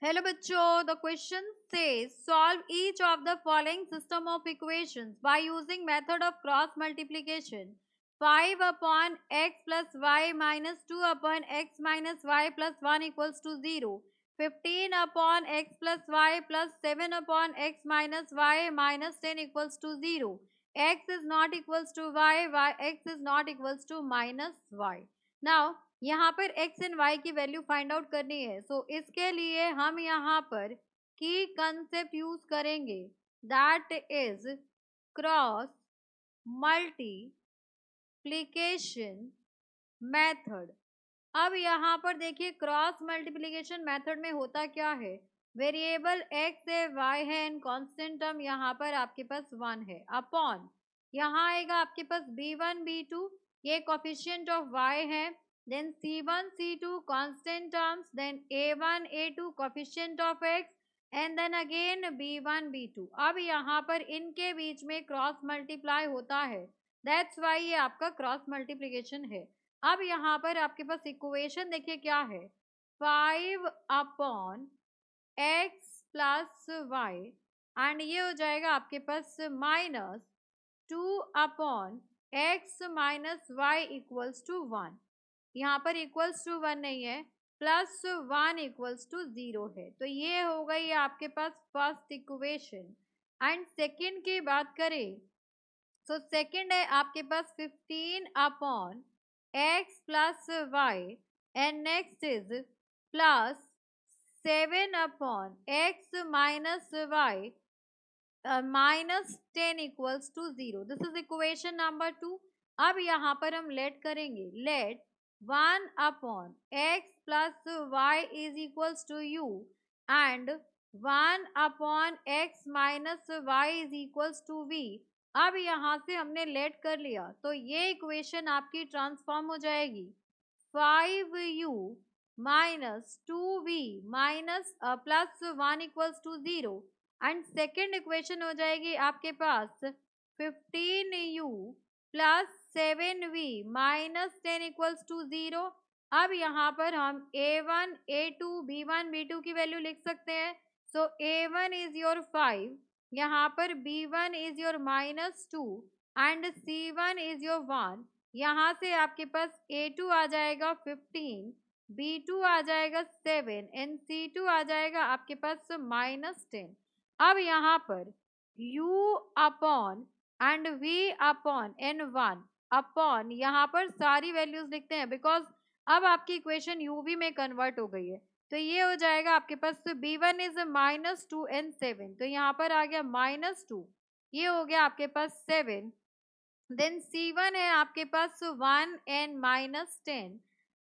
Hello बच्चों, the question says solve each of the following system of equations by using method of cross multiplication. 5 upon x plus y minus 2 upon x minus y plus 1 equals to 0. 15 upon x plus y plus 7 upon x minus y minus 10 equals to 0. X is not equals to y, x is not equals to minus y. Now यहाँ पर x and y की value find out करनी है। सो इसके लिए हम यहाँ पर की कंसेप्ट यूज करेंगे, that is cross multiplication method. अब यहाँ पर देखिए क्रॉस मल्टीप्लीकेशन मेथड में होता क्या है, वेरिएबल x है, y है एंड कांस्टेंट टर्म यहाँ पर आपके पास 1 है, अपॉन यहाँ आएगा आपके पास b1 b2, ये कोफिशिएंट ऑफ y है, then c1 c2 constant terms, then a1 a2 coefficient of x, and then again b1 b2। अब यहाँ पर इनके बीच में क्रॉस मल्टीप्लाई होता है, दैट्स वाई ये आपका क्रॉस मल्टीप्लिकेशन है। अब यहाँ पर आपके पास इक्वेशन देखिए क्या है, 5 upon x plus y and ये हो जाएगा आपके पास minus 2 upon x minus y equals to 1। यहाँ पर इक्वल्स टू 1 नहीं है, प्लस 1 इक्वल्स टू 0 है। तो ये हो गई आपके पास फर्स्ट इक्वेशन। एंड सेकंड की बात करें तो सेकंड है आपके पास 15 upon x plus y and next is plus 7 upon x minus y minus 10 equals to 0। This is equation number 2। अब यहाँ पर हम लेट करेंगे, let 1 upon x plus y is equals to u and 1 upon x minus y is equals to v. अब यहाँ से हमने late कर लिया तो ये इक्वेशन आपकी ट्रांसफॉर्म हो जाएगी 5u minus 2v minus plus 1 equals to 0 and second equation हो जाएगी आपके पास 15u plus 7v minus 10 equals to 0। अब यहाँ पर हम a1 a2 b1 b2 की वैल्यू लिख सकते हैं। सो a1 इज योर 5, यहाँ पर b1 is your minus 2 and c1 is your 1। यहाँ से आपके पास a2 आ जाएगा 15, b2 आ जाएगा 7 एंड c2 आ जाएगा आपके पास माइनस 10। अब यहाँ पर u upon and v upon n 1 upon यहाँ पर सारी वैल्यूज लिखते हैं बिकॉज अब आपकी इक्वेशन uv में कन्वर्ट हो गई है। तो ये हो जाएगा आपके पास b1 इज माइनस 2 एंड 7, तो यहाँ पर आ गया माइनस 2, ये हो गया आपके पास 7। देन c1 है आपके पास 1 and minus 10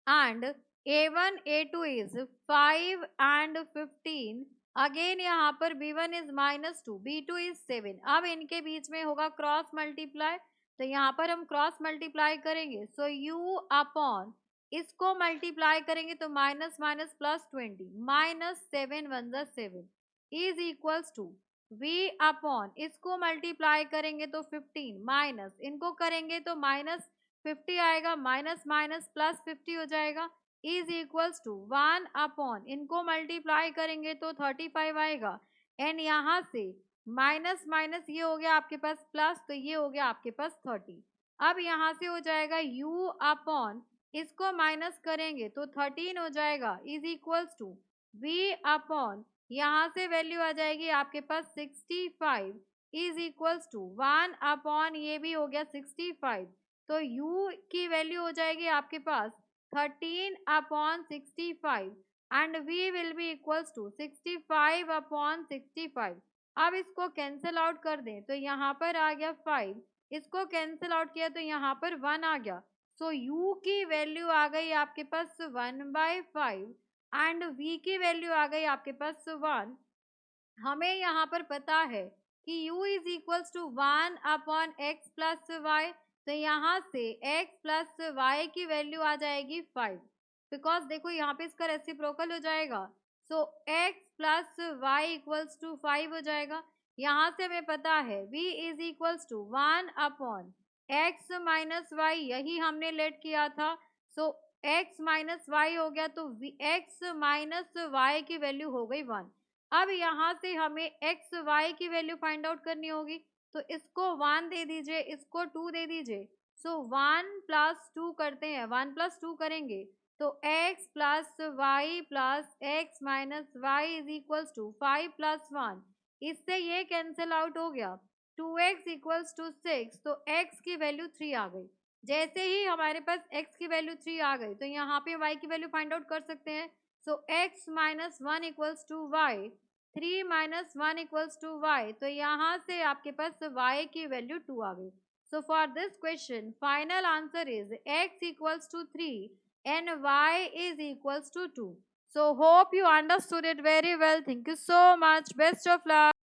and a1 a2 is 5 and 15। Again यहाँ पर b1 is minus 2, b2 is 7। अब इनके बीच में होगा क्रॉस मल्टीप्लाई, तो यहाँ पर हम क्रॉस मल्टीप्लाई करेंगे। सो u अपॉन इसको मल्टीप्लाई करेंगे तो minus minus plus 20, minus 7 one जा 7 is equals to v upon इसको मल्टीप्लाई करेंगे तो 15 माइनस इनको करेंगे तो माइनस 50 आएगा, माइनस माइनस प्लस 50 हो जाएगा इज इक्वल्स टू 1 अपॉन इनको मल्टीप्लाई करेंगे तो 35 आएगा एंड यहाँ से माइनस माइनस ये हो गया आपके पास प्लस, तो ये हो गया आपके पास 30। अब यहाँ से हो जाएगा u अपॉन इसको माइनस करेंगे तो 13 हो जाएगा is equals to v upon यहाँ से वैल्यू आ जाएगी आपके पास 65 इज इक्वल्स टू 1 अपॉन ये भी हो गया 65, तो u की वैल्यू हो जाएगी आपके पास 13 upon 65 and v will be equals to 65 upon 65। अब इसको कैंसिल आउट कर दें तो यहाँ पर आ गया 5, इसको कैंसिल आउट किया तो यहाँ पर 1 आ गया। सो u की वैल्यू आ गई आपके पास 1/5 एंड v की वैल्यू आ गई आपके पास 1। हमें यहाँ पर पता है कि u is equals to 1 upon x plus y, तो यहाँ से x प्लस वाई की वैल्यू आ जाएगी 5 बिकॉज देखो यहाँ पे इसका रेसिप्रोकल हो जाएगा। So x plus y equals to 5 हो जाएगा। यहाँ से हमें पता है v is equals to 1 upon x minus y, यही हमने लेट किया था। सो x माइनस वाई हो गया, तो x माइनस वाई की वैल्यू हो गई 1। अब यहाँ से हमें x y की वैल्यू फाइंड आउट करनी होगी, तो इसको 1 दे दीजिए, इसको 2 दे दीजिए। सो 1 प्लस 2 करते हैं, 1 प्लस 2 करेंगे तो x plus y plus x minus y is equals to 5 plus 1। इससे ये कैंसिल आउट हो गया, 2x इक्वल्स टू 6, तो x की वैल्यू 3 आ गई। जैसे ही हमारे पास x की वैल्यू 3 आ गई, तो यहाँ पे y की वैल्यू फाइंड आउट कर सकते हैं। So x minus 1 equals to y, 3 minus 1 equals to y, तो यहाँ से आपके पास y की वैल्यू 2 आ गई। So for this question, final answer is x equals to 3 and y is equals to 2. So hope you understood it very well. Thank you so much. Best of luck.